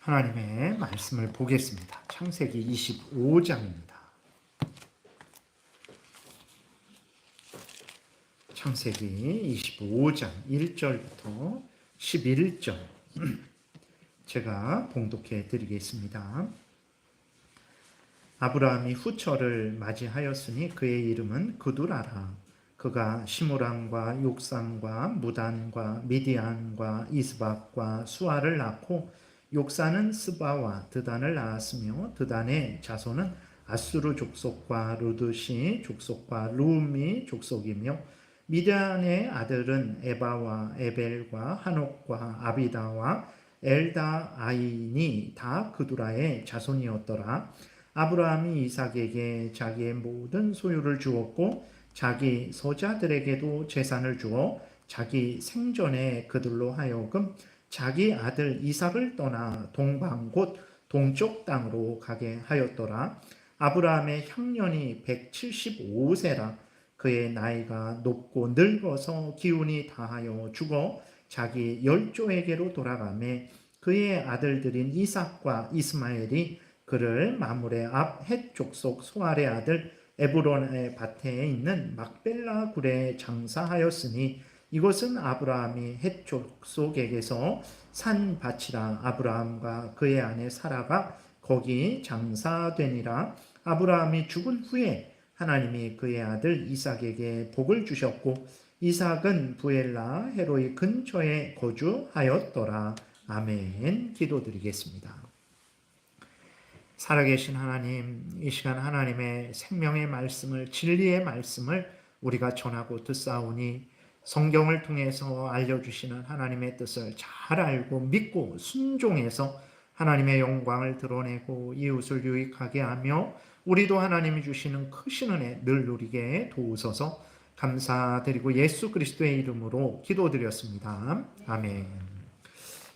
하나님의 말씀을 보겠습니다. 창세기 25장입니다. 창세기 25장 1절부터 11절 제가 봉독해 드리겠습니다. 아브라함이 후처를 맞이하였으니 그의 이름은 그두라라. 그가 시므람과 욕산과 무단과 미디안과 이스박과 수아를 낳고 욕산은 스바와 드단을 낳았으며 드단의 자손은 아수르 족속과 루드시 족속과 루미 족속이며 미디안의 아들은 에바와 에벨과 한옥과 아비다와 엘다아인이 다 그두라의 자손이었더라. 아브라함이 이삭에게 자기의 모든 소유를 주었고 자기 소자들에게도 재산을 주어 자기 생전에 그들로 하여금 자기 아들 이삭을 떠나 동방 곧 동쪽 땅으로 가게 하였더라. 아브라함의 향년이 175세라. 그의 나이가 높고 늙어서 기운이 다하여 죽어 자기 열조에게로 돌아가매 그의 아들들인 이삭과 이스마엘이 그를 마므레 앞 헷 족속 소알의 아들 에브론의 밭에 있는 막벨라 굴에 장사하였으니 이것은 아브라함이 헷 족속에게서 산 밭이라. 아브라함과 그의 아내 사라가 거기 장사되니라. 아브라함이 죽은 후에 하나님이 그의 아들 이삭에게 복을 주셨고 이삭은 부엘라 헤로이 근처에 거주하였더라. 아멘. 기도드리겠습니다. 살아계신 하나님, 이 시간 하나님의 생명의 말씀을, 진리의 말씀을 우리가 전하고 듣사오니 성경을 통해서 알려주시는 하나님의 뜻을 잘 알고 믿고 순종해서 하나님의 영광을 드러내고 이웃을 유익하게 하며 우리도 하나님이 주시는 크신 은혜 늘 누리게 도우소서. 감사드리고 예수 그리스도의 이름으로 기도드렸습니다. 아멘.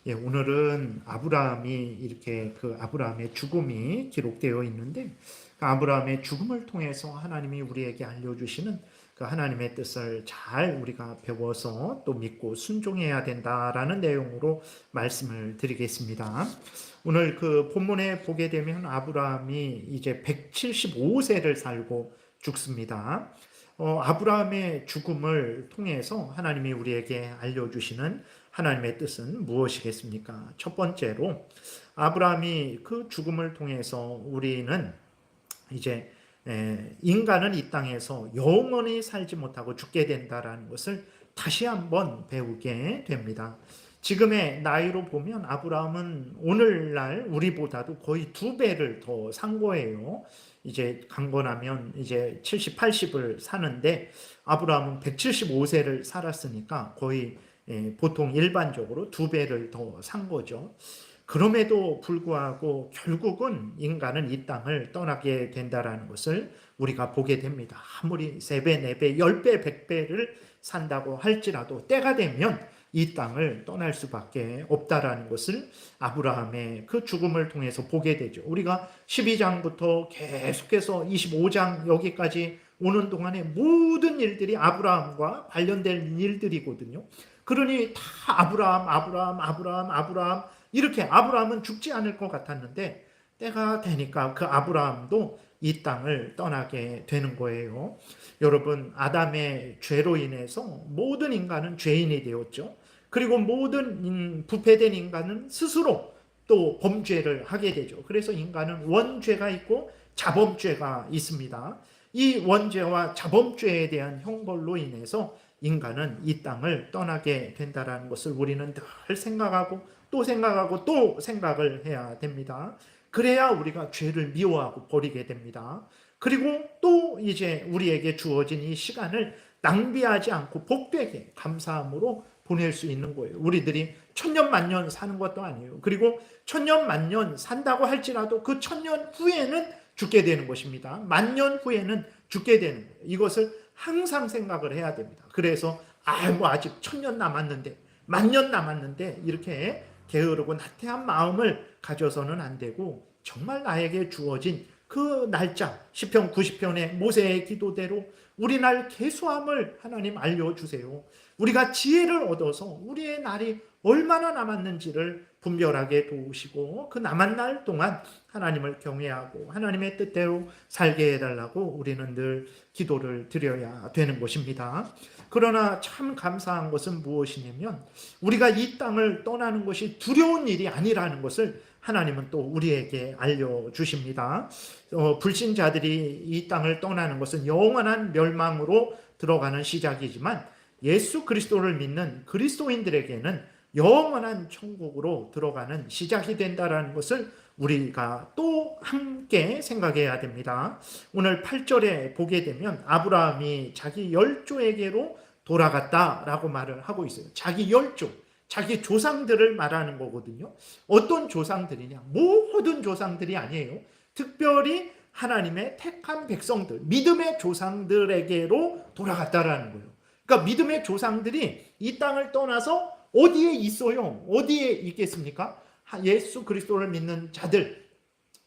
예, 오늘은 아브라함이 이렇게 아브라함의 죽음이 기록되어 있는데 그 아브라함의 죽음을 통해서 하나님이 우리에게 알려주시는 그 하나님의 뜻을 잘 우리가 배워서 또 믿고 순종해야 된다라는 내용으로 말씀을 드리겠습니다. 오늘 그 본문에 보게 되면 아브라함이 이제 175세를 살고 죽습니다. 아브라함의 죽음을 통해서 하나님이 우리에게 알려주시는 하나님의 뜻은 무엇이겠습니까? 첫 번째로 아브라함이 그 죽음을 통해서 우리는 이제 인간은 이 땅에서 영원히 살지 못하고 죽게 된다라는 것을 다시 한번 배우게 됩니다. 지금의 나이로 보면 아브라함은 오늘날 우리보다도 거의 2배를 더 산 거예요. 이제 강건하면 이제 70, 80을 사는데 아브라함은 175세를 살았으니까 거의 보통 일반적으로 2배를 더 산 거죠. 그럼에도 불구하고 결국은 인간은 이 땅을 떠나게 된다라는 것을 우리가 보게 됩니다. 아무리 3배, 4배, 10배, 100배를 산다고 할지라도 때가 되면 이 땅을 떠날 수밖에 없다라는 것을 아브라함의 그 죽음을 통해서 보게 되죠. 우리가 12장부터 계속해서 25장 여기까지 오는 동안에 모든 일들이 아브라함과 관련된 일들이거든요. 그러니 다 아브라함 이렇게 아브라함은 죽지 않을 것 같았는데 때가 되니까 그 아브라함도 이 땅을 떠나게 되는 거예요. 여러분, 아담의 죄로 인해서 모든 인간은 죄인이 되었죠. 그리고 모든 부패된 인간은 스스로 또 범죄를 하게 되죠. 그래서 인간은 원죄가 있고 자범죄가 있습니다. 이 원죄와 자범죄에 대한 형벌로 인해서 인간은 이 땅을 떠나게 된다는 것을 우리는 늘 생각하고 또 생각하고 또 생각을 해야 됩니다. 그래야 우리가 죄를 미워하고 버리게 됩니다. 그리고 또 이제 우리에게 주어진 이 시간을 낭비하지 않고 복되게 감사함으로 보낼 수 있는 거예요. 우리들이 천년 만년 사는 것도 아니에요. 그리고 천년 만년 산다고 할지라도 그 천년 후에는 죽게 되는 것입니다. 만년 후에는 죽게 되는 거예요. 이것을 항상 생각을 해야 됩니다. 그래서 아직 1000년 남았는데 만년 남았는데 이렇게 게으르고 나태한 마음을 가져서는 안 되고 정말 나에게 주어진 그 날짜 시편 90편의 모세의 기도대로 우리 날 계수함을 하나님 알려주세요. 우리가 지혜를 얻어서 우리의 날이 얼마나 남았는지를 분별하게 도우시고 그 남은 날 동안 하나님을 경외하고 하나님의 뜻대로 살게 해달라고 우리는 늘 기도를 드려야 되는 것입니다. 그러나 참 감사한 것은 무엇이냐면 우리가 이 땅을 떠나는 것이 두려운 일이 아니라는 것을 하나님은 또 우리에게 알려주십니다. 불신자들이 이 땅을 떠나는 것은 영원한 멸망으로 들어가는 시작이지만 예수 그리스도를 믿는 그리스도인들에게는 영원한 천국으로 들어가는 시작이 된다는 것을 우리가 또 함께 생각해야 됩니다. 오늘 8절에 보게 되면 아브라함이 자기 열조에게로 돌아갔다라고 말을 하고 있어요. 자기 열조, 자기 조상들을 말하는 거거든요. 어떤 조상들이냐? 모든 조상들이 아니에요. 특별히 하나님의 택한 백성들, 믿음의 조상들에게로 돌아갔다라는 거예요. 그러니까 믿음의 조상들이 이 땅을 떠나서 어디에 있어요? 어디에 있겠습니까? 예수 그리스도를 믿는 자들,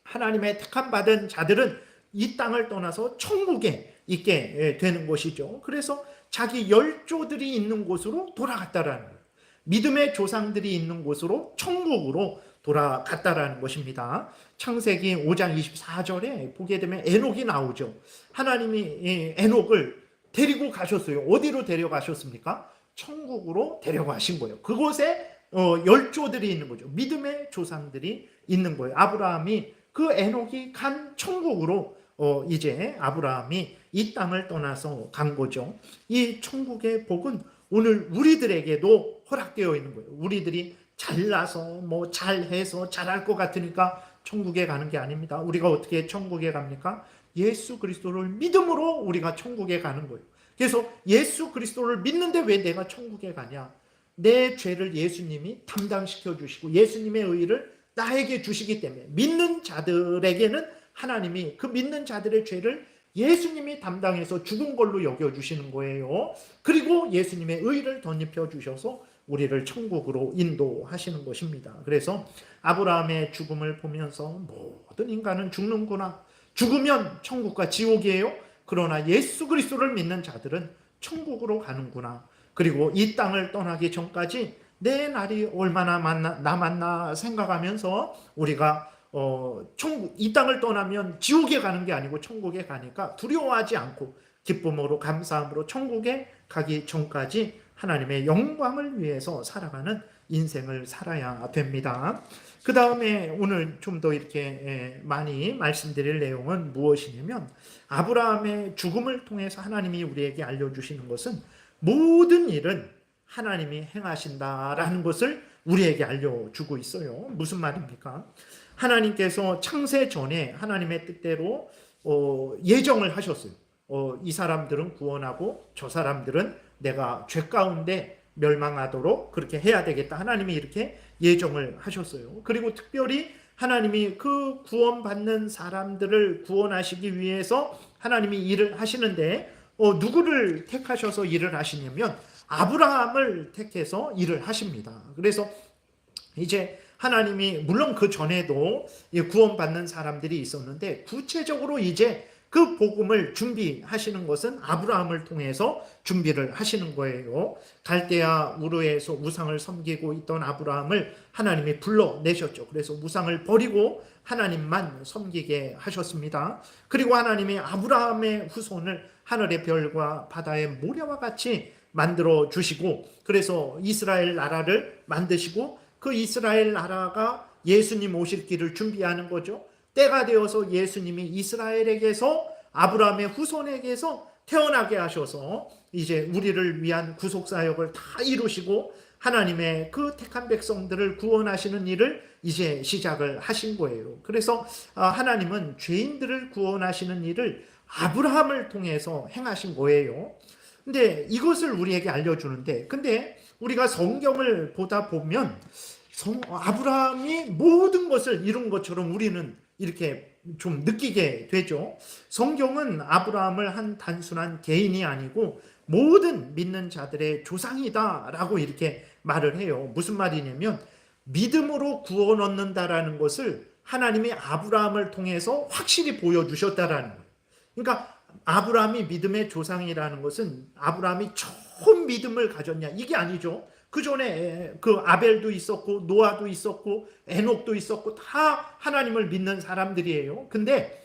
하나님의 택함 받은 자들은 이 땅을 떠나서 천국에 있게 되는 것이죠. 그래서 자기 열조들이 있는 곳으로 돌아갔다라는 거예요. 믿음의 조상들이 있는 곳으로 천국으로 돌아갔다라는 것입니다. 창세기 5장 24절에 보게 되면 에녹이 나오죠. 하나님이 에녹을 데리고 가셨어요. 어디로 데려가셨습니까? 천국으로 데려가신 거예요. 그곳에 열조들이 있는 거죠. 믿음의 조상들이 있는 거예요. 아브라함이 그 에녹이 간 천국으로 이제 아브라함이 이 땅을 떠나서 간 거죠. 이 천국의 복은 오늘 우리들에게도 허락되어 있는 거예요. 우리들이 잘나서 잘해서 잘할 것 같으니까 천국에 가는 게 아닙니다. 우리가 어떻게 천국에 갑니까? 예수 그리스도를 믿음으로 우리가 천국에 가는 거예요. 그래서 예수 그리스도를 믿는데 왜 내가 천국에 가냐? 내 죄를 예수님이 담당시켜 주시고 예수님의 의를 나에게 주시기 때문에 믿는 자들에게는 하나님이 그 믿는 자들의 죄를 예수님이 담당해서 죽은 걸로 여겨주시는 거예요. 그리고 예수님의 의를 덧입혀 주셔서 우리를 천국으로 인도하시는 것입니다. 그래서 아브라함의 죽음을 보면서 모든 인간은 죽는구나. 죽으면 천국과 지옥이에요. 그러나 예수 그리스도를 믿는 자들은 천국으로 가는구나. 그리고 이 땅을 떠나기 전까지 내 날이 얼마나 남았나 생각하면서 우리가 천국, 이 땅을 떠나면 지옥에 가는 게 아니고 천국에 가니까 두려워하지 않고 기쁨으로 감사함으로 천국에 가기 전까지 하나님의 영광을 위해서 살아가는 인생을 살아야 됩니다. 그 다음에 오늘 좀 더 이렇게 많이 말씀드릴 내용은 무엇이냐면 아브라함의 죽음을 통해서 하나님이 우리에게 알려주시는 것은 모든 일은 하나님이 행하신다라는 것을 우리에게 알려주고 있어요. 무슨 말입니까? 하나님께서 창세 전에 하나님의 뜻대로 예정을 하셨어요. 이 사람들은 구원하고 저 사람들은 내가 죄 가운데 멸망하도록 그렇게 해야 되겠다. 하나님이 이렇게 예정을 하셨어요. 그리고 특별히 하나님이 그 구원받는 사람들을 구원하시기 위해서 하나님이 일을 하시는데 누구를 택하셔서 일을 하시냐면 아브라함을 택해서 일을 하십니다. 그래서 이제 하나님이 물론 그 전에도 구원받는 사람들이 있었는데 구체적으로 이제 그 복음을 준비하시는 것은 아브라함을 통해서 준비를 하시는 거예요. 갈대아 우르에서 우상을 섬기고 있던 아브라함을 하나님이 불러내셨죠. 그래서 우상을 버리고 하나님만 섬기게 하셨습니다. 그리고 하나님이 아브라함의 후손을 하늘의 별과 바다의 모래와 같이 만들어 주시고 그래서 이스라엘 나라를 만드시고 그 이스라엘 나라가 예수님 오실 길을 준비하는 거죠. 때가 되어서 예수님이 이스라엘에게서 아브라함의 후손에게서 태어나게 하셔서 이제 우리를 위한 구속사역을 다 이루시고 하나님의 그 택한 백성들을 구원하시는 일을 이제 시작을 하신 거예요. 그래서 하나님은 죄인들을 구원하시는 일을 아브라함을 통해서 행하신 거예요. 근데 이것을 우리에게 알려주는데 근데 우리가 성경을 보다 보면 아브라함이 모든 것을 이룬 것처럼 우리는 이렇게 좀 느끼게 되죠. 성경은 아브라함을 한 단순한 개인이 아니고 모든 믿는 자들의 조상이다라고 이렇게 말을 해요. 무슨 말이냐면 믿음으로 구원 얻는다라는 것을 하나님이 아브라함을 통해서 확실히 보여주셨다라는 거예요. 그러니까 아브라함이 믿음의 조상이라는 것은 아브라함이 처음 믿음을 가졌냐 이게 아니죠. 그 전에 그 아벨도 있었고 노아도 있었고 에녹도 있었고 다 하나님을 믿는 사람들이에요. 근데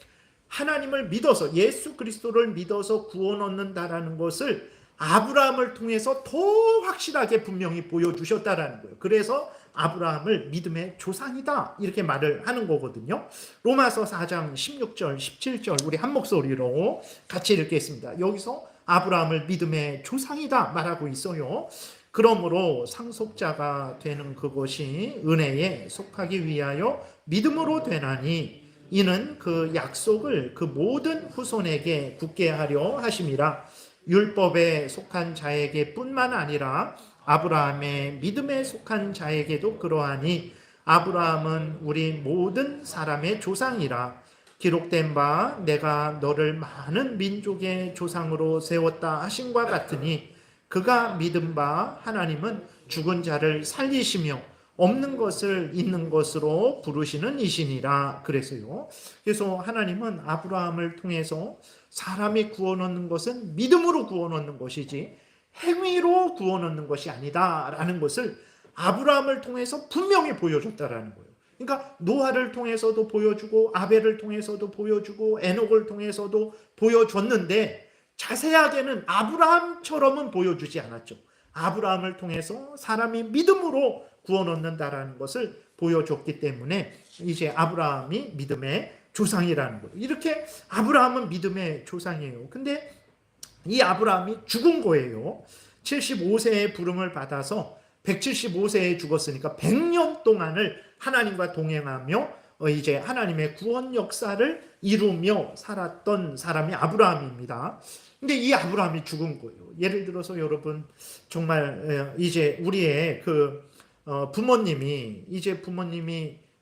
하나님을 믿어서 예수 그리스도를 믿어서 구원 얻는다라는 것을 아브라함을 통해서 더 확실하게 분명히 보여주셨다라는 거예요. 그래서 아브라함을 믿음의 조상이다 이렇게 말을 하는 거거든요. 로마서 4장 16절 17절 우리 한 목소리로 같이 읽겠습니다. 여기서 아브라함을 믿음의 조상이다 말하고 있어요. 그러므로 상속자가 되는 그것이 은혜에 속하기 위하여 믿음으로 되나니 이는 그 약속을 그 모든 후손에게 굳게 하려 하심이라. 율법에 속한 자에게 뿐만 아니라 아브라함의 믿음에 속한 자에게도 그러하니 아브라함은 우리 모든 사람의 조상이라. 기록된 바 내가 너를 많은 민족의 조상으로 세웠다 하신과 같으니 그가 믿은 바 하나님은 죽은 자를 살리시며 없는 것을 있는 것으로 부르시는 이시니라 그랬어요. 그래서 하나님은 아브라함을 통해서 사람이 구원 얻는 것은 믿음으로 구원 얻는 것이지 행위로 구원 얻는 것이 아니다라는 것을 아브라함을 통해서 분명히 보여줬다라는 거예요. 그러니까 노아를 통해서도 보여주고 아벨을 통해서도 보여주고 에녹을 통해서도 보여줬는데 자세하게는 아브라함처럼은 보여주지 않았죠. 아브라함을 통해서 사람이 믿음으로 구원 얻는다라는 것을 보여줬기 때문에 이제 아브라함이 믿음의 조상이라는 거예요. 이렇게 아브라함은 믿음의 조상이에요. 근데 이 아브라함이 죽은 거예요. 75세의 부름을 받아서 175세에 죽었으니까 100년 동안을 하나님과 동행하며 이제 하나님의 구원 역사를 이루며 살았던 사람이 아브라함입니다. 근데 이 아브라함이 죽은 거예요. 예를 들어서 여러분 정말 이제 우리의 그 부모님이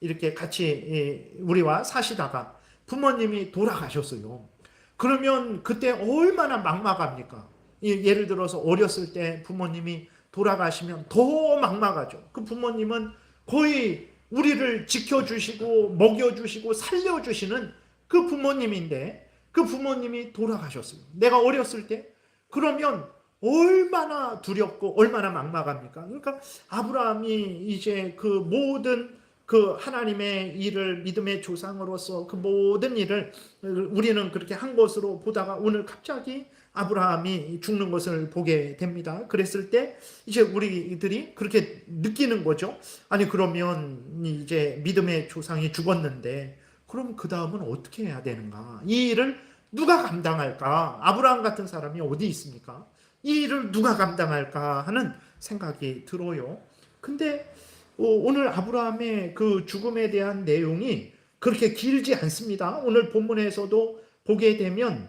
이렇게 같이 우리와 사시다가 부모님이 돌아가셨어요. 그러면 그때 얼마나 막막합니까? 예를 들어서 어렸을 때 부모님이 돌아가시면 더 막막하죠. 그 부모님은 거의 우리를 지켜주시고 먹여주시고 살려주시는 그 부모님인데 그 부모님이 돌아가셨어요. 내가 어렸을 때 그러면 얼마나 두렵고 얼마나 막막합니까? 그러니까 아브라함이 이제 그 모든 그 하나님의 일을 믿음의 조상으로서 그 모든 일을 우리는 그렇게 한 것으로 보다가 오늘 갑자기 아브라함이 죽는 것을 보게 됩니다. 그랬을 때 이제 우리들이 그렇게 느끼는 거죠. 아니 그러면 이제 믿음의 조상이 죽었는데 그럼 그 다음은 어떻게 해야 되는가? 이 일을 누가 감당할까? 아브라함 같은 사람이 어디 있습니까? 이 일을 누가 감당할까 하는 생각이 들어요. 근데 오늘 아브라함의 그 죽음에 대한 내용이 그렇게 길지 않습니다. 오늘 본문에서도 보게 되면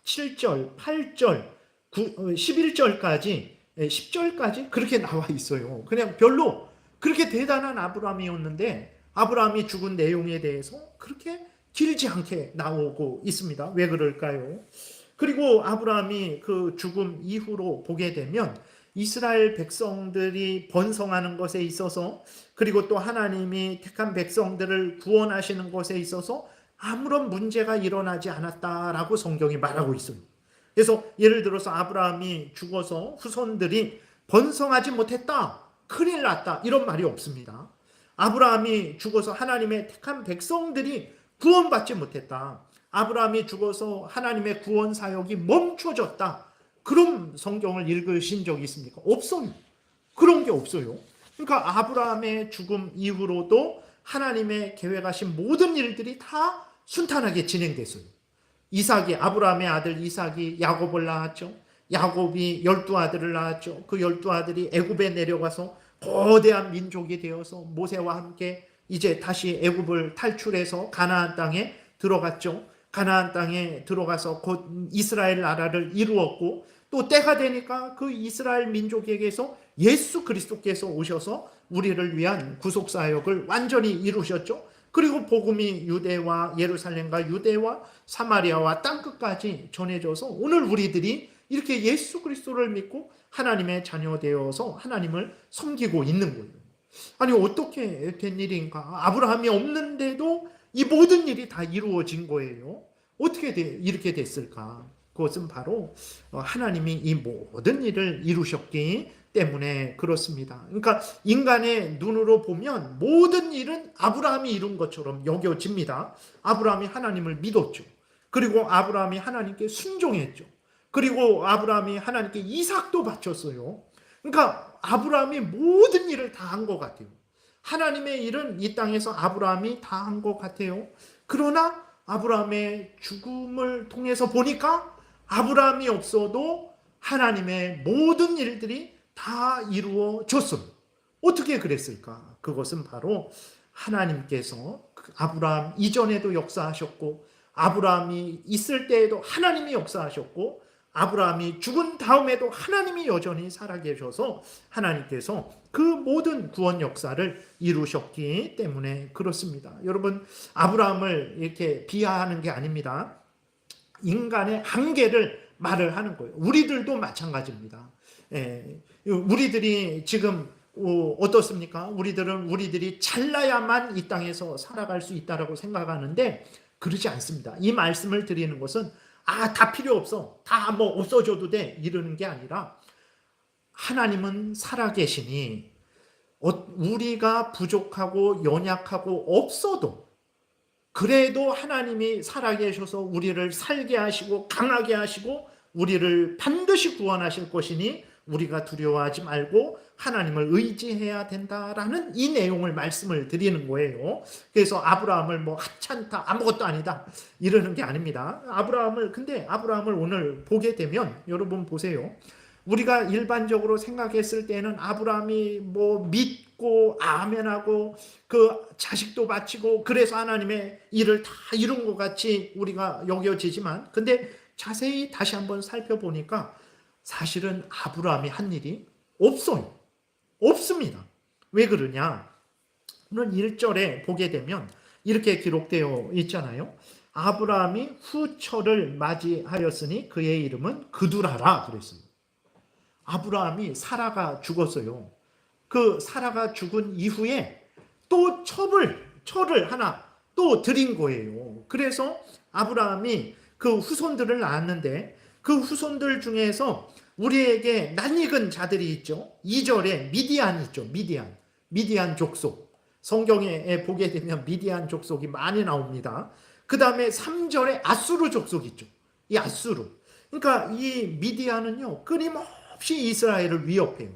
7절, 8절, 11절까지 10절까지 그렇게 나와 있어요. 그냥 별로 그렇게 대단한 아브라함이었는데 아브라함이 죽은 내용에 대해서 그렇게 길지 않게 나오고 있습니다. 왜 그럴까요? 그리고 아브라함이 그 죽음 이후로 보게 되면 이스라엘 백성들이 번성하는 것에 있어서 그리고 또 하나님이 택한 백성들을 구원하시는 것에 있어서 아무런 문제가 일어나지 않았다라고 성경이 말하고 있어요. 그래서 예를 들어서 아브라함이 죽어서 후손들이 번성하지 못했다, 큰일 났다 이런 말이 없습니다. 아브라함이 죽어서 하나님의 택한 백성들이 구원받지 못했다, 아브라함이 죽어서 하나님의 구원 사역이 멈춰졌다, 그런 성경을 읽으신 적이 있습니까? 없어요. 그런 게 없어요. 그러니까 아브라함의 죽음 이후로도 하나님의 계획하신 모든 일들이 다 순탄하게 진행됐어요. 이삭이, 아브라함의 아들 이삭이 야곱을 낳았죠. 야곱이 12아들을 낳았죠. 그 12아들이 애굽에 내려가서 거대한 민족이 되어서 모세와 함께 이제 다시 애굽을 탈출해서 가나안 땅에 들어갔죠. 가나안 땅에 들어가서 곧 이스라엘 나라를 이루었고 또 때가 되니까 그 이스라엘 민족에게서 예수 그리스도께서 오셔서 우리를 위한 구속 사역을 완전히 이루셨죠. 그리고 복음이 유대와 예루살렘과 유대와 사마리아와 땅끝까지 전해져서 오늘 우리들이 이렇게 예수 그리스도를 믿고 하나님의 자녀 되어서 하나님을 섬기고 있는 거예요. 아니 어떻게 된 일인가? 아브라함이 없는데도 이 모든 일이 다 이루어진 거예요. 어떻게 이렇게 됐을까? 그것은 바로 하나님이 이 모든 일을 이루셨기 때문에 그렇습니다. 그러니까 인간의 눈으로 보면 모든 일은 아브라함이 이룬 것처럼 여겨집니다. 아브라함이 하나님을 믿었죠. 그리고 아브라함이 하나님께 순종했죠. 그리고 아브라함이 하나님께 이삭도 바쳤어요. 그러니까 아브라함이 모든 일을 다 한 것 같아요. 하나님의 일은 이 땅에서 아브라함이 다 한 것 같아요. 그러나 아브라함의 죽음을 통해서 보니까 아브라함이 없어도 하나님의 모든 일들이 다 이루어졌어요. 어떻게 그랬을까? 그것은 바로 하나님께서 아브라함 이전에도 역사하셨고, 아브라함이 있을 때에도 하나님이 역사하셨고, 아브라함이 죽은 다음에도 하나님이 여전히 살아계셔서 하나님께서 그 모든 구원 역사를 이루셨기 때문에 그렇습니다. 여러분, 아브라함을 이렇게 비하하는 게 아닙니다. 인간의 한계를 말을 하는 거예요. 우리들도 마찬가지입니다. 우리들이 지금 어떻습니까? 우리들이 잘나야만 이 땅에서 살아갈 수 있다라고 생각하는데 그러지 않습니다. 이 말씀을 드리는 것은 다 필요 없어. 다 뭐 없어져도 돼. 이러는 게 아니라 하나님은 살아계시니 우리가 부족하고 연약하고 없어도 그래도 하나님이 살아계셔서 우리를 살게 하시고 강하게 하시고 우리를 반드시 구원하실 것이니 우리가 두려워하지 말고 하나님을 의지해야 된다라는 이 내용을 말씀을 드리는 거예요. 그래서 아브라함을 뭐 하찮다, 아무것도 아니다 이러는 게 아닙니다. 근데 아브라함을 오늘 보게 되면 여러분 보세요. 우리가 일반적으로 생각했을 때는 아브라함이 뭐 믿고 아멘하고 그 자식도 바치고 그래서 하나님의 일을 다 이룬 것 같이 우리가 여겨지지만, 근데 자세히 다시 한번 살펴보니까 사실은 아브라함이 한 일이 없어요. 없습니다. 왜 그러냐? 오늘 1절에 보게 되면 이렇게 기록되어 있잖아요. 아브라함이 후처를 맞이하였으니 그의 이름은 그두라라 그랬어요. 아브라함이 사라가 죽었어요. 그 사라가 죽은 이후에 또 철을 하나 또 드린 거예요. 그래서 아브라함이 그 후손들을 낳았는데 그 후손들 중에서 우리에게 낯익은 자들이 있죠. 2절에 미디안 있죠. 미디안 족속. 성경에 보게 되면 미디안 족속이 많이 나옵니다. 그 다음에 3절에 아수르 족속 있죠. 이 아수르. 그러니까 이 미디안은요, 끊임없이 이스라엘을 위협해요.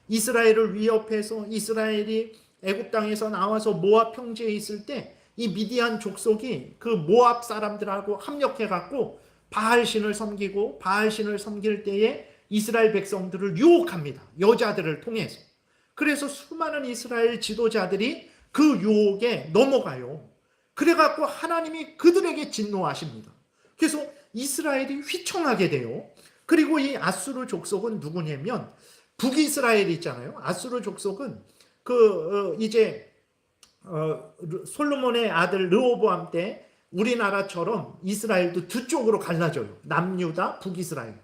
이스라엘을 위협해서 이스라엘이 애굽 땅에서 나와서 모압 평지에 있을 때 이 미디안 족속이 그 모압 사람들하고 합력해 갖고 바알신을 섬기고 바알신을 섬길 때에 이스라엘 백성들을 유혹합니다. 여자들을 통해서. 그래서 수많은 이스라엘 지도자들이 그 유혹에 넘어가요. 그래갖고 하나님이 그들에게 진노하십니다. 그래서 이스라엘이 휘청하게 돼요. 그리고 이 아수르 족속은 누구냐면 북이스라엘 있잖아요. 아수르 족속은 이제 솔로몬의 아들 르호보암 때 우리나라처럼 이스라엘도 두 쪽으로 갈라져요. 남유다, 북이스라엘.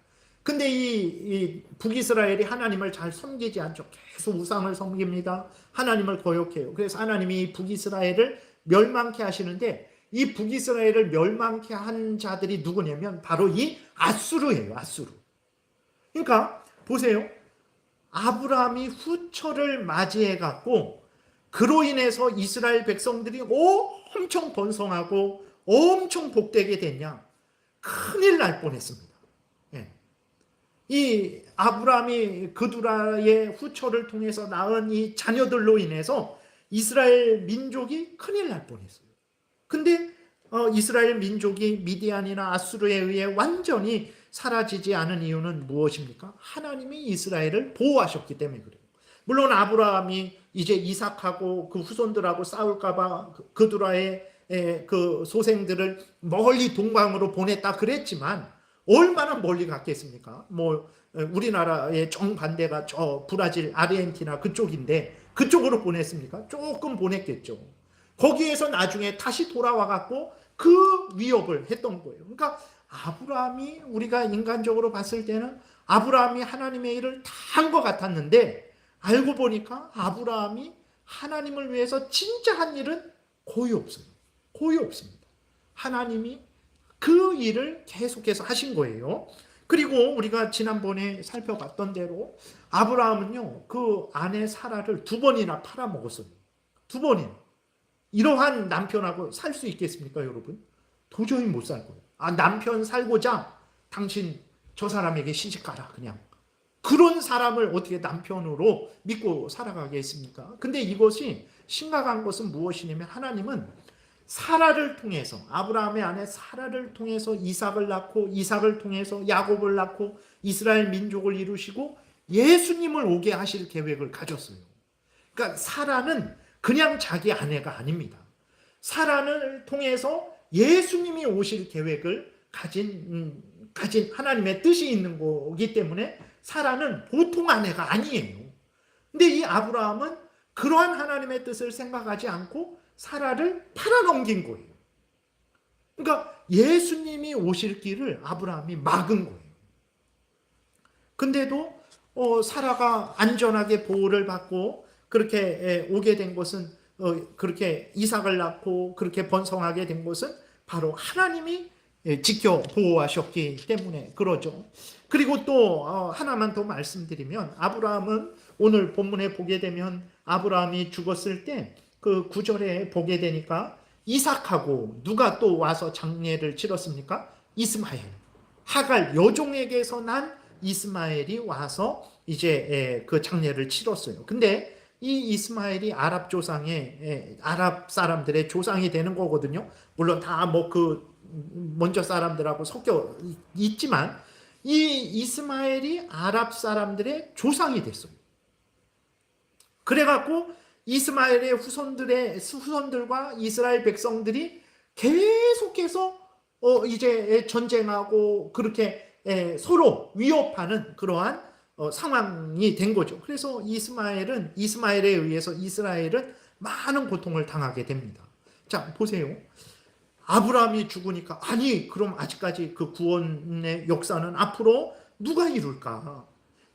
근데 이 북이스라엘이 하나님을 잘 섬기지 않죠. 계속 우상을 섬깁니다. 하나님을 거역해요. 그래서 하나님이 북이스라엘을 멸망케 하시는데 이 북이스라엘을 멸망케 한 자들이 누구냐면 바로 이 아수르예요. 아수르. 그러니까 보세요. 아브라함이 후처를 맞이해 갖고 그로 인해서 이스라엘 백성들이 엄청 번성하고 엄청 복되게 됐냐? 큰일 날 뻔했습니다. 이 아브라함이 그두라의 후처를 통해서 낳은 이 자녀들로 인해서 이스라엘 민족이 큰일 날 뻔했어요. 근데 이스라엘 민족이 미디안이나 아수르에 의해 완전히 사라지지 않은 이유는 무엇입니까? 하나님이 이스라엘을 보호하셨기 때문에 그래요. 물론 아브라함이 이제 이삭하고 그 후손들하고 싸울까봐 그두라의 그 소생들을 멀리 동방으로 보냈다 그랬지만 얼마나 멀리 갔겠습니까? 뭐 우리나라의 정반대가 저 브라질, 아르헨티나 그쪽인데 그쪽으로 보냈습니까? 조금 보냈겠죠. 거기에서 나중에 다시 돌아와 갖고 그 위협을 했던 거예요. 그러니까 아브라함이 우리가 인간적으로 봤을 때는 아브라함이 하나님의 일을 다 한 것 같았는데 알고 보니까 아브라함이 하나님을 위해서 진짜 한 일은 거의 없어요. 거의 없습니다. 하나님이 그 일을 계속해서 하신 거예요. 그리고 우리가 지난번에 살펴봤던 대로 아브라함은요, 그 아내 사라를 2번이나 팔아먹었어요. 2번이나. 이러한 남편하고 살 수 있겠습니까, 여러분? 도저히 못 살 거예요. 남편 살고자 당신 저 사람에게 시집가라, 그냥. 그런 사람을 어떻게 남편으로 믿고 살아가겠습니까? 근데 이것이 심각한 것은 무엇이냐면, 하나님은 사라를 통해서, 아브라함의 아내 사라를 통해서 이삭을 낳고, 이삭을 통해서 야곱을 낳고 이스라엘 민족을 이루시고 예수님을 오게 하실 계획을 가졌어요. 그러니까 사라는 그냥 자기 아내가 아닙니다. 사라를 통해서 예수님이 오실 계획을 가진 하나님의 뜻이 있는 거기 때문에 사라는 보통 아내가 아니에요. 근데 이 아브라함은 그러한 하나님의 뜻을 생각하지 않고 사라를 팔아넘긴 거예요. 그러니까 예수님이 오실 길을 아브라함이 막은 거예요. 근데도 사라가 안전하게 보호를 받고 그렇게 오게 된 것은, 그렇게 이삭을 낳고 그렇게 번성하게 된 것은 바로 하나님이 지켜 보호하셨기 때문에 그러죠. 그리고 또 하나만 더 말씀드리면, 아브라함은 오늘 본문에 보게 되면 아브라함이 죽었을 때 그 9절에 보게 되니까 이삭하고 누가 또 와서 장례를 치렀습니까? 이스마엘. 하갈 여종에게서 난 이스마엘이 와서 이제 그 장례를 치렀어요. 근데 이 이스마엘이 아랍 조상의, 아랍 사람들의 조상이 되는 거거든요. 물론 다 뭐 그 먼저 사람들하고 섞여 있지만 이 이스마엘이 아랍 사람들의 조상이 됐어요. 그래갖고 이스마엘의 후손들과 이스라엘 백성들이 계속해서 이제 전쟁하고 그렇게 서로 위협하는 그러한 상황이 된 거죠. 그래서 이스마엘에 의해서 이스라엘은 많은 고통을 당하게 됩니다. 자, 보세요. 아브라함이 죽으니까, 아니 그럼 아직까지 그 구원의 역사는 앞으로 누가 이룰까?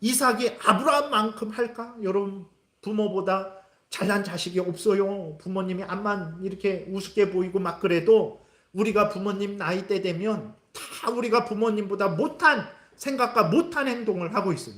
이삭이 아브라함만큼 할까? 여러분, 부모보다 잘난 자식이 없어요. 부모님이 암만 이렇게 우습게 보이고 막 그래도 우리가 부모님 나이대 되면 다 우리가 부모님보다 못한 생각과 못한 행동을 하고 있어요.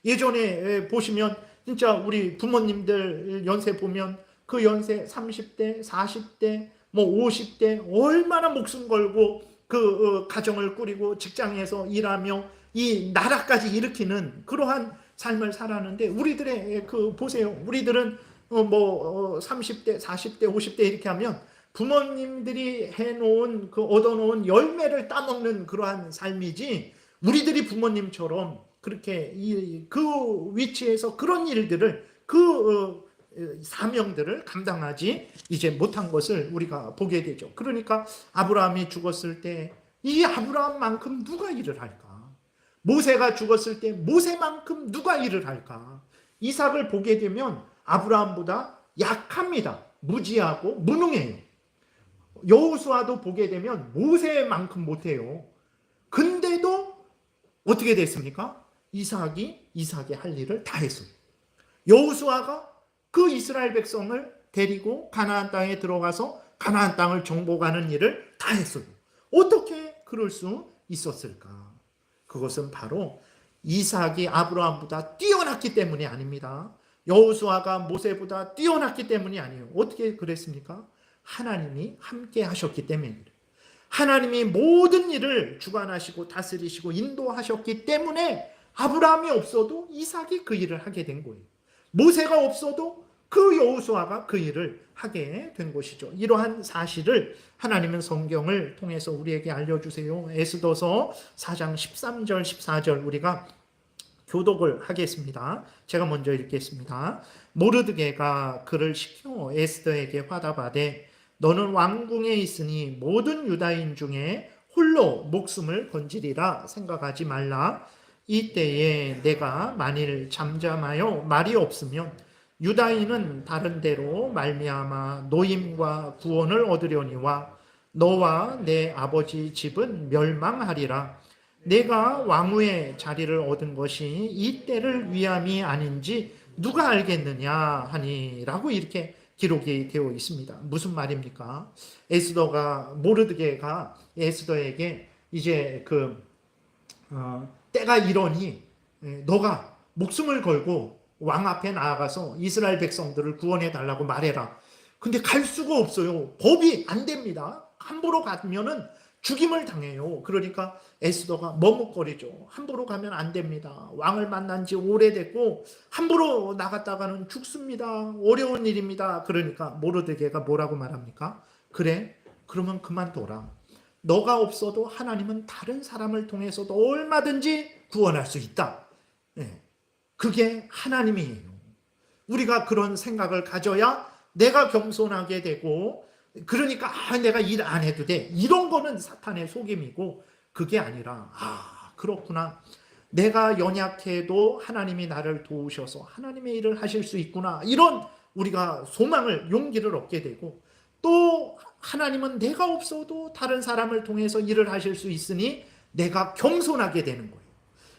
예전에 보시면 진짜 우리 부모님들 연세 보면 그 연세 30대, 40대, 뭐 50대 얼마나 목숨 걸고 그 가정을 꾸리고 직장에서 일하며 이 나라까지 일으키는 그러한 삶을 살았는데, 우리들의 보세요. 우리들은 30대, 40대, 50대 이렇게 하면 부모님들이 해놓은 얻어놓은 열매를 따먹는 그러한 삶이지, 우리들이 부모님처럼 그렇게 그 위치에서 그런 일들을 사명들을 감당하지 이제 못한 것을 우리가 보게 되죠. 그러니까 아브라함이 죽었을 때 이 아브라함만큼 누가 일을 할까? 모세가 죽었을 때 모세만큼 누가 일을 할까? 이삭을 보게 되면 아브라함보다 약합니다. 무지하고 무능해요. 여호수아도 보게 되면 모세만큼 못해요. 근데도 어떻게 됐습니까? 이삭이 할 일을 다 했어요. 여호수아가 그 이스라엘 백성을 데리고 가나안 땅에 들어가서 가나안 땅을 정복하는 일을 다 했어요. 어떻게 그럴 수 있었을까? 그것은 바로 이삭이 아브라함보다 뛰어났기 때문이 아닙니다. 여호수아가 모세보다 뛰어났기 때문이 아니에요. 어떻게 그랬습니까? 하나님이 함께 하셨기 때문에, 하나님이 모든 일을 주관하시고 다스리시고 인도하셨기 때문에 아브라함이 없어도 이삭이 그 일을 하게 된 거예요. 모세가 없어도 그 여호수아가 그 일을 하게 된 것이죠. 이러한 사실을 하나님은 성경을 통해서 우리에게 알려주세요. 에스더서 4장 13절 14절 우리가 교독을 하겠습니다. 제가 먼저 읽겠습니다. 모르드게가 그를 시켜 에스더에게 화답하되 너는 왕궁에 있으니 모든 유다인 중에 홀로 목숨을 건지리라 생각하지 말라. 이때에 내가 만일 잠잠하여 말이 없으면 유다인은 다른 데로 말미암아 노임과 구원을 얻으려니와 너와 내 아버지 집은 멸망하리라. 내가 왕후의 자리를 얻은 것이 이 때를 위함이 아닌지 누가 알겠느냐 하니라고 이렇게 기록이 되어 있습니다. 무슨 말입니까? 모르드게가 에스더에게 이제 때가 이러니 너가 목숨을 걸고 왕 앞에 나아가서 이스라엘 백성들을 구원해 달라고 말해라. 근데 갈 수가 없어요. 법이 안 됩니다. 함부로 가면은 죽임을 당해요. 그러니까 에스더가 머뭇거리죠. 함부로 가면 안 됩니다. 왕을 만난 지 오래됐고 함부로 나갔다가는 죽습니다. 어려운 일입니다. 그러니까 모르드게가 뭐라고 말합니까? 그래, 그러면 그만둬라. 너가 없어도 하나님은 다른 사람을 통해서도 얼마든지 구원할 수 있다. 네, 그게 하나님이에요. 우리가 그런 생각을 가져야 내가 겸손하게 되고, 그러니까 내가 일 안 해도 돼. 이런 거는 사탄의 속임이고, 그게 아니라 그렇구나. 내가 연약해도 하나님이 나를 도우셔서 하나님의 일을 하실 수 있구나. 이런 우리가 소망을, 용기를 얻게 되고, 또 하나님은 내가 없어도 다른 사람을 통해서 일을 하실 수 있으니 내가 겸손하게 되는 거예요.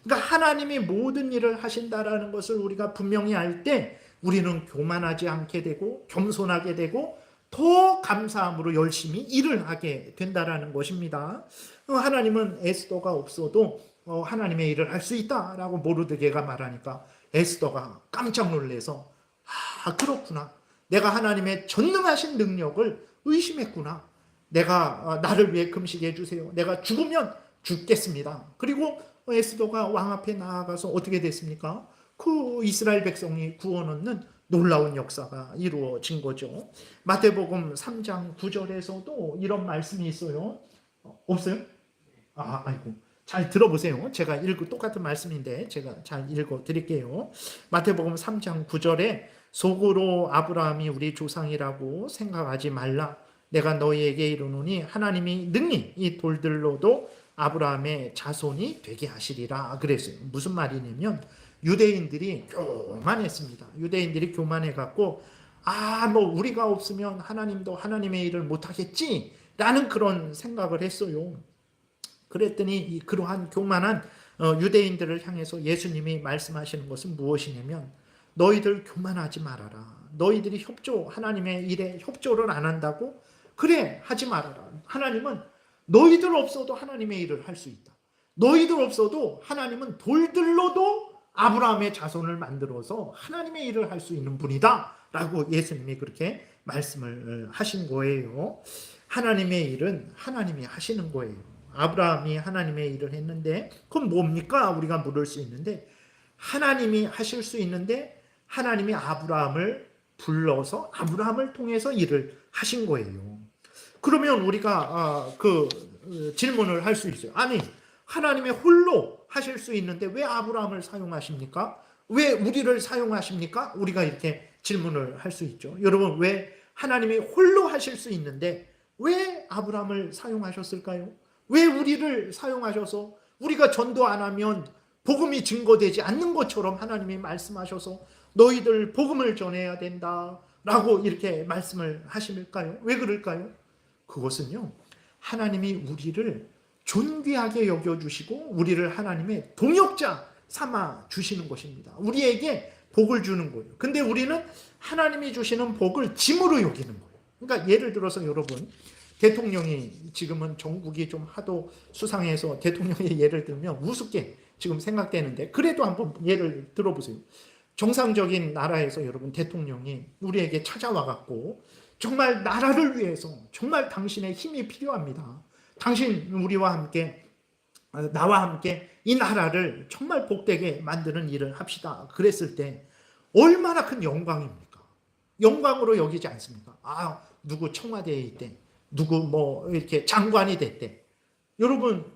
그러니까 하나님이 모든 일을 하신다라는 것을 우리가 분명히 알 때 우리는 교만하지 않게 되고 겸손하게 되고 더 감사함으로 열심히 일을 하게 된다라는 것입니다. 하나님은 에스더가 없어도 하나님의 일을 할 수 있다라고 모르드게가 말하니까 에스더가 깜짝 놀라서 그렇구나. 내가 하나님의 전능하신 능력을 의심했구나. 내가 나를 위해 금식해 주세요. 내가 죽으면 죽겠습니다. 그리고 에스더가 왕 앞에 나아가서 어떻게 됐습니까? 그 이스라엘 백성이 구원 얻는 놀라운 역사가 이루어진 거죠. 마태복음 3장 9절에서도 이런 말씀이 있어요. 없어요? 아이고. 잘 들어보세요. 제가 똑같은 말씀인데 제가 잘 읽어 드릴게요. 마태복음 3장 9절에 속으로 아브라함이 우리 조상이라고 생각하지 말라. 내가 너희에게 이르노니 하나님이 능히 이 돌들로도 아브라함의 자손이 되게 하시리라 그랬어요. 무슨 말이냐면 유대인들이 교만했습니다. 유대인들이 교만해갖고 뭐 우리가 없으면 하나님도 하나님의 일을 못하겠지 라는 그런 생각을 했어요. 그랬더니 그러한 교만한 유대인들을 향해서 예수님이 말씀하시는 것은 무엇이냐면 너희들 교만하지 말아라. 너희들이 하나님의 일에 협조를 안 한다고? 그래, 하지 말아라. 하나님은 너희들 없어도 하나님의 일을 할 수 있다. 너희들 없어도 하나님은 돌들로도 아브라함의 자손을 만들어서 하나님의 일을 할 수 있는 분이다 라고 예수님이 그렇게 말씀을 하신 거예요. 하나님의 일은 하나님이 하시는 거예요. 아브라함이 하나님의 일을 했는데 그건 뭡니까? 우리가 물을 수 있는데 하나님이 하실 수 있는데 하나님이 아브라함을 불러서 아브라함을 통해서 일을 하신 거예요. 그러면 우리가 질문을 할 수 있어요. 아니, 하나님의 홀로 하실 수 있는데 왜 아브라함을 사용하십니까? 왜 우리를 사용하십니까? 우리가 이렇게 질문을 할 수 있죠. 여러분, 왜 하나님이 홀로 하실 수 있는데 왜 아브라함을 사용하셨을까요? 왜 우리를 사용하셔서 우리가 전도 안 하면 복음이 증거되지 않는 것처럼 하나님이 말씀하셔서 너희들 복음을 전해야 된다라고 이렇게 말씀을 하실까요? 왜 그럴까요? 그것은요, 하나님이 우리를 존귀하게 여겨주시고 우리를 하나님의 동역자 삼아 주시는 것입니다. 우리에게 복을 주는 거예요. 근데 우리는 하나님이 주시는 복을 짐으로 여기는 거예요. 그러니까 예를 들어서 여러분, 대통령이 지금은 정국이 좀 하도 수상해서 대통령의 예를 들면 우습게 지금 생각되는데 그래도 한번 예를 들어보세요. 정상적인 나라에서 여러분 대통령이 우리에게 찾아와 갖고 정말 나라를 위해서 정말 당신의 힘이 필요합니다. 당신 우리와 함께 나와 함께 이 나라를 정말 복되게 만드는 일을 합시다. 그랬을 때 얼마나 큰 영광입니까? 영광으로 여기지 않습니까? 누구 청와대에 있대. 누구 뭐 이렇게 장관이 됐대. 여러분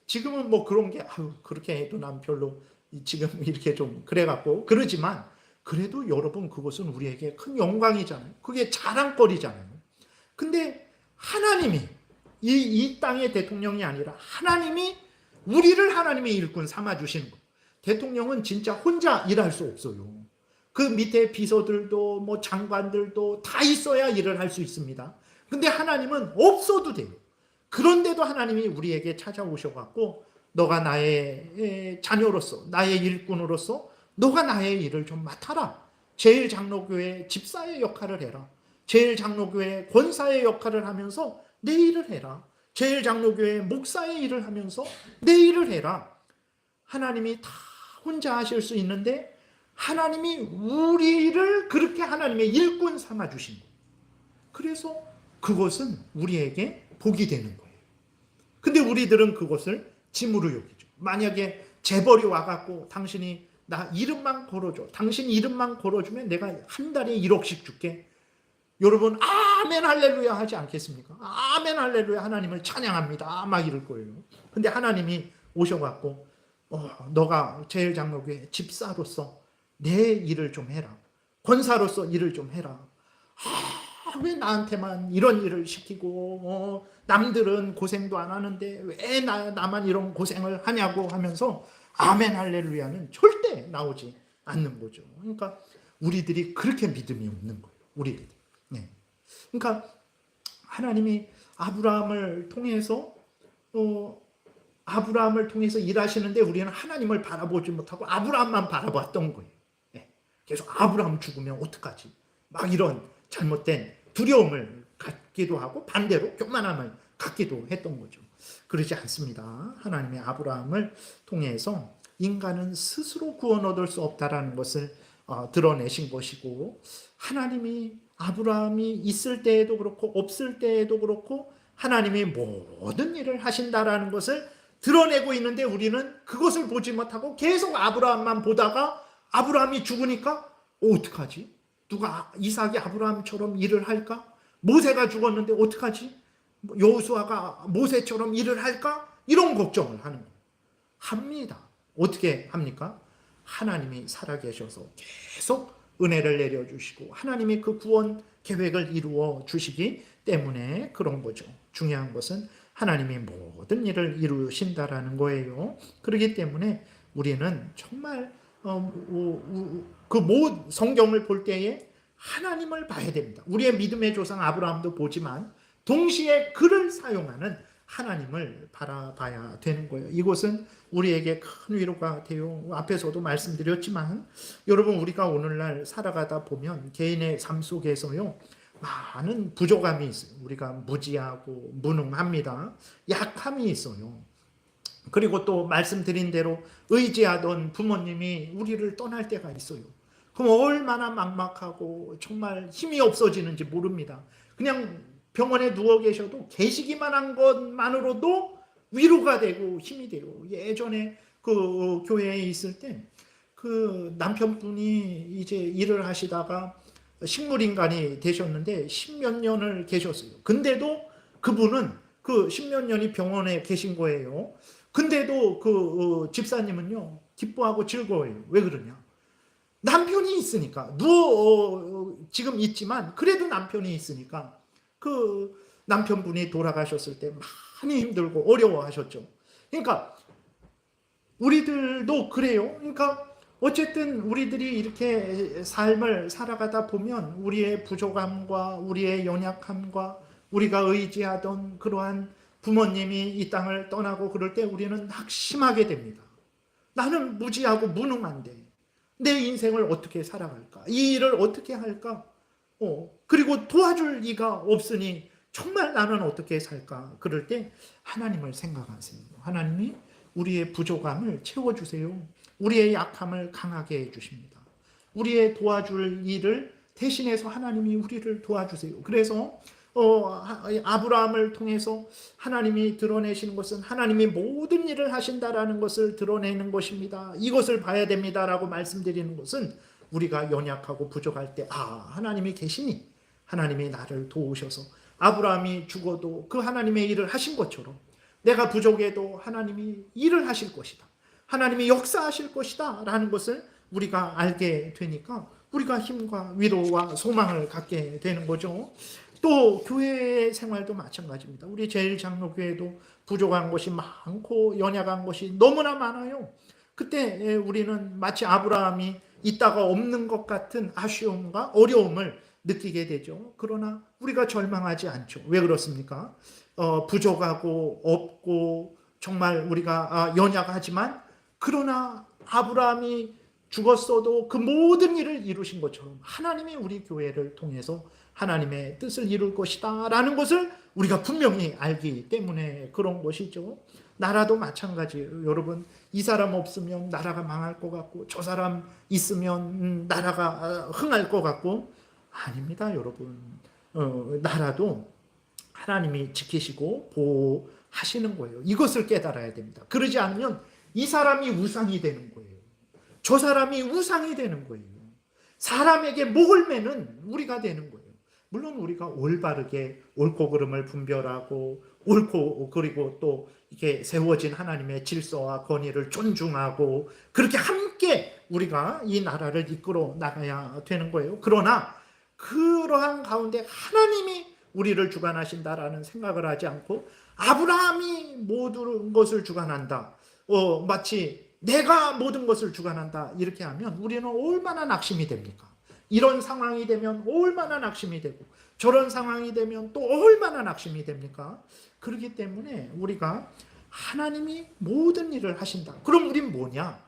지금은 뭐 그런 게 그렇게 해도 난 별로 지금 이렇게 좀 그래갖고 그러지만 그래도 여러분 그것은 우리에게 큰 영광이잖아요. 그게 자랑거리잖아요. 근데 하나님이 이 땅의 대통령이 아니라 하나님이 우리를 하나님의 일꾼 삼아주시는 거예요. 대통령은 진짜 혼자 일할 수 없어요. 그 밑에 비서들도 뭐 장관들도 다 있어야 일을 할 수 있습니다. 근데 하나님은 없어도 돼요. 그런데도 하나님이 우리에게 찾아오셔갖고 너가 나의 자녀로서 나의 일꾼으로서 너가 나의 일을 좀 맡아라. 제일장로교회 집사의 역할을 해라. 제일장로교회 권사의 역할을 하면서 내 일을 해라. 제일장로교회 목사의 일을 하면서 내 일을 해라. 하나님이 다 혼자 하실 수 있는데 하나님이 우리를 그렇게 하나님의 일꾼 삼아 주신 거예요. 그래서 그것은 우리에게 복이 되는 거예요. 근데 우리들은 그것을 짐으로 여기죠. 만약에 재벌이 와갖고 당신이 나 이름만 걸어줘. 당신 이름만 걸어주면 내가 한 달에 1억씩 줄게. 여러분 아멘 할렐루야 하지 않겠습니까? 아멘 할렐루야 하나님을 찬양합니다. 막 이럴 거예요. 근데 하나님이 오셔갖고 너가 제일장로교회 집사로서 내 일을 좀 해라. 권사로서 일을 좀 해라. 왜 나한테만 이런 일을 시키고 남들은 고생도 안 하는데 왜 나만 이런 고생을 하냐고 하면서 아멘 할렐루야는 절대 나오지 않는 거죠. 그러니까 우리들이 그렇게 믿음이 없는 거예요. 우리들이. 네. 그러니까 하나님이 아브라함을 통해서 일하시는데 우리는 하나님을 바라보지 못하고 아브라함만 바라봤던 거예요. 네. 계속 아브라함 죽으면 어떡하지? 막 이런 잘못된 두려움을 갖기도 하고 반대로 교만함을 갖기도 했던 거죠. 그러지 않습니다. 하나님의 아브라함을 통해서 인간은 스스로 구원 얻을 수 없다라는 것을 드러내신 것이고, 하나님이 아브라함이 있을 때에도 그렇고 없을 때에도 그렇고 하나님이 모든 일을 하신다라는 것을 드러내고 있는데 우리는 그것을 보지 못하고 계속 아브라함만 보다가 아브라함이 죽으니까 어떡하지? 누가 이삭이 아브라함처럼 일을 할까? 모세가 죽었는데 어떡하지? 여호수아가 모세처럼 일을 할까? 이런 걱정을 하는 거예요. 합니다. 어떻게 합니까? 하나님이 살아계셔서 계속 은혜를 내려주시고 하나님이 그 구원 계획을 이루어 주시기 때문에 그런 거죠. 중요한 것은 하나님이 모든 일을 이루신다라는 거예요. 그렇기 때문에 우리는 정말 성경을 볼 때에 하나님을 봐야 됩니다. 우리의 믿음의 조상 아브라함도 보지만 동시에 그를 사용하는 하나님을 바라봐야 되는 거예요. 이것은 우리에게 큰 위로가 돼요. 앞에서도 말씀드렸지만 여러분 우리가 오늘날 살아가다 보면 개인의 삶 속에서요 많은 부족함이 있어요. 우리가 무지하고 무능합니다. 약함이 있어요. 그리고 또 말씀드린 대로 의지하던 부모님이 우리를 떠날 때가 있어요. 그럼 얼마나 막막하고 정말 힘이 없어지는지 모릅니다. 그냥 병원에 누워 계셔도 계시기만 한 것만으로도 위로가 되고 힘이 돼요. 예전에 그 교회에 있을 때 그 남편분이 이제 일을 하시다가 식물인간이 되셨는데 10몇 년을 계셨어요. 근데도 그분은 그 10몇 년이 병원에 계신 거예요. 근데도 그 집사님은요 기뻐하고 즐거워요. 왜 그러냐? 남편이 있으니까 지금 있지만 그래도 남편이 있으니까 그 남편분이 돌아가셨을 때 많이 힘들고 어려워하셨죠. 그러니까 우리들도 그래요. 그러니까 어쨌든 우리들이 이렇게 삶을 살아가다 보면 우리의 부족함과 우리의 연약함과 우리가 의지하던 그러한 부모님이 이 땅을 떠나고 그럴 때 우리는 낙심하게 됩니다. 나는 무지하고 무능한데 내 인생을 어떻게 살아갈까? 이 일을 어떻게 할까? 그리고 도와줄 이가 없으니 정말 나는 어떻게 살까? 그럴 때 하나님을 생각하세요. 하나님이 우리의 부족함을 채워주세요. 우리의 약함을 강하게 해주십니다. 우리의 도와줄 일을 대신해서 하나님이 우리를 도와주세요. 그래서 아브라함을 통해서 하나님이 드러내시는 것은 하나님이 모든 일을 하신다라는 것을 드러내는 것입니다. 이것을 봐야 됩니다라고 말씀드리는 것은 우리가 연약하고 부족할 때 하나님이 계시니 하나님이 나를 도우셔서 아브라함이 죽어도 그 하나님의 일을 하신 것처럼 내가 부족해도 하나님이 일을 하실 것이다. 하나님이 역사하실 것이다 라는 것을 우리가 알게 되니까 우리가 힘과 위로와 소망을 갖게 되는 거죠. 또 교회 생활도 마찬가지입니다. 우리 제일장로교회도 부족한 것이 많고 연약한 것이 너무나 많아요. 그때 우리는 마치 아브라함이 있다가 없는 것 같은 아쉬움과 어려움을 느끼게 되죠. 그러나 우리가 절망하지 않죠. 왜 그렇습니까? 부족하고 없고 정말 우리가 연약하지만 그러나 아브라함이 죽었어도 그 모든 일을 이루신 것처럼 하나님이 우리 교회를 통해서 하나님의 뜻을 이룰 것이다 라는 것을 우리가 분명히 알기 때문에 그런 것이죠. 나라도 마찬가지예요. 여러분, 이 사람 없으면 나라가 망할 것 같고 저 사람 있으면 나라가 흥할 것 같고, 아닙니다. 여러분, 나라도 하나님이 지키시고 보호하시는 거예요. 이것을 깨달아야 됩니다. 그러지 않으면 이 사람이 우상이 되는 거예요. 저 사람이 우상이 되는 거예요. 사람에게 목을 매는 우리가 되는 거예요. 물론 우리가 올바르게 옳고 그름을 분별하고 옳고, 그리고 또 이렇게 세워진 하나님의 질서와 권위를 존중하고 그렇게 함께 우리가 이 나라를 이끌어 나가야 되는 거예요. 그러나 그러한 가운데 하나님이 우리를 주관하신다라는 생각을 하지 않고 아브라함이 모든 것을 주관한다, 마치 내가 모든 것을 주관한다, 이렇게 하면 우리는 얼마나 낙심이 됩니까? 이런 상황이 되면 얼마나 낙심이 되고 저런 상황이 되면 또 얼마나 낙심이 됩니까? 그렇기 때문에 우리가 하나님이 모든 일을 하신다. 그럼 우린 뭐냐?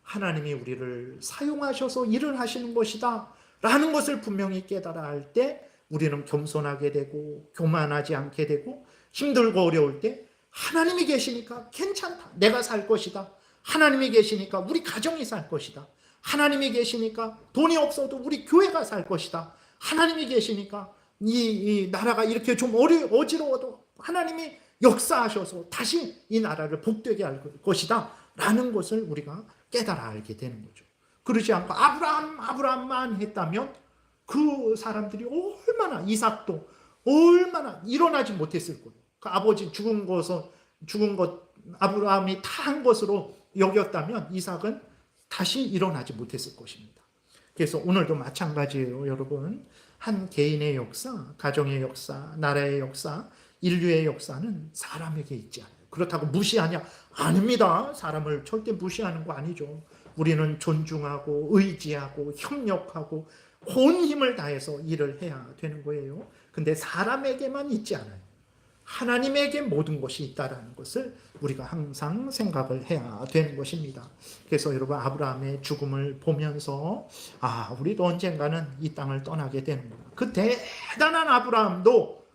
하나님이 우리를 사용하셔서 일을 하시는 것이다 라는 것을 분명히 깨달아 할 때 우리는 겸손하게 되고 교만하지 않게 되고, 힘들고 어려울 때 하나님이 계시니까 괜찮다, 내가 살 것이다, 하나님이 계시니까 우리 가정이 살 것이다, 하나님이 계시니까 돈이 없어도 우리 교회가 살 것이다, 하나님이 계시니까 이 나라가 이렇게 좀 어지러워도 하나님이 역사하셔서 다시 이 나라를 복되게 할 것이다 라는 것을 우리가 깨달아 알게 되는 거죠. 그러지 않고 아브라함만 했다면 그 사람들이 얼마나, 이삭도 얼마나 일어나지 못했을 거예요. 그 아버지 죽은 것 아브라함이 다 한 것으로 여겼다면 이삭은 다시 일어나지 못했을 것입니다. 그래서 오늘도 마찬가지예요. 여러분, 한 개인의 역사, 가정의 역사, 나라의 역사, 인류의 역사는 사람에게 있지 않아요. 그렇다고 무시하냐? 아닙니다. 사람을 절대 무시하는 거 아니죠. 우리는 존중하고 의지하고 협력하고 온 힘을 다해서 일을 해야 되는 거예요. 근데 사람에게만 있지 않아요. 하나님에게 모든 것이 있다라는 것을 우리가 항상 생각을 해야 되는 것입니다. 그래서 여러분, 아브라함의 죽음을 보면서 우리도 언젠가는 이 땅을 떠나게 되는구나. 그 대단한 아브라함도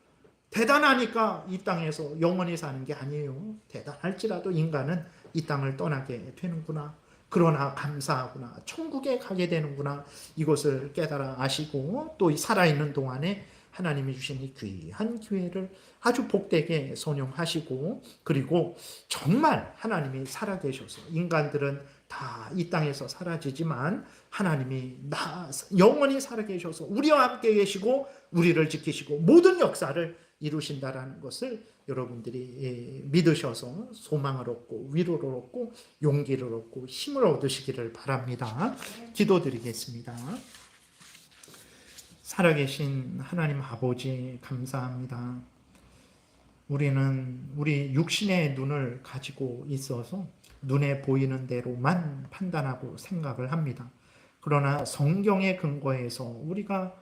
대단하니까 이 땅에서 영원히 사는 게 아니에요. 대단할지라도 인간은 이 땅을 떠나게 되는구나. 그러나 감사하구나, 천국에 가게 되는구나, 이것을 깨달아 아시고 또 살아있는 동안에 하나님이 주신 이 귀한 기회를 아주 복되게 선용하시고, 그리고 정말 하나님이 살아계셔서, 인간들은 다 이 땅에서 사라지지만 하나님이 영원히 살아계셔서 우리와 함께 계시고 우리를 지키시고 모든 역사를 이루신다라는 것을 여러분들이 믿으셔서 소망을 얻고 위로를 얻고 용기를 얻고 힘을 얻으시기를 바랍니다. 기도드리겠습니다. 살아계신 하나님 아버지, 감사합니다. 우리는 우리 육신의 눈을 가지고 있어서 눈에 보이는 대로만 판단하고 생각을 합니다. 그러나 성경의 근거에서 우리가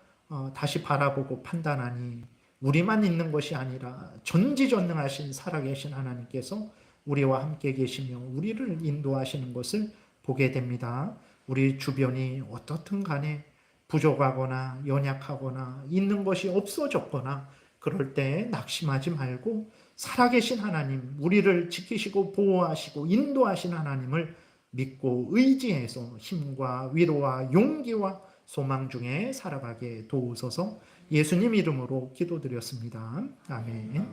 다시 바라보고 판단하니 우리만 있는 것이 아니라 전지전능하신 살아계신 하나님께서 우리와 함께 계시며 우리를 인도하시는 것을 보게 됩니다. 우리 주변이 어떻든 간에 부족하거나 연약하거나 있는 것이 없어졌거나 그럴 때 낙심하지 말고 살아계신 하나님, 우리를 지키시고 보호하시고 인도하신 하나님을 믿고 의지해서 힘과 위로와 용기와 소망 중에 살아가게 도우소서. 예수님 이름으로 기도드렸습니다. 아멘.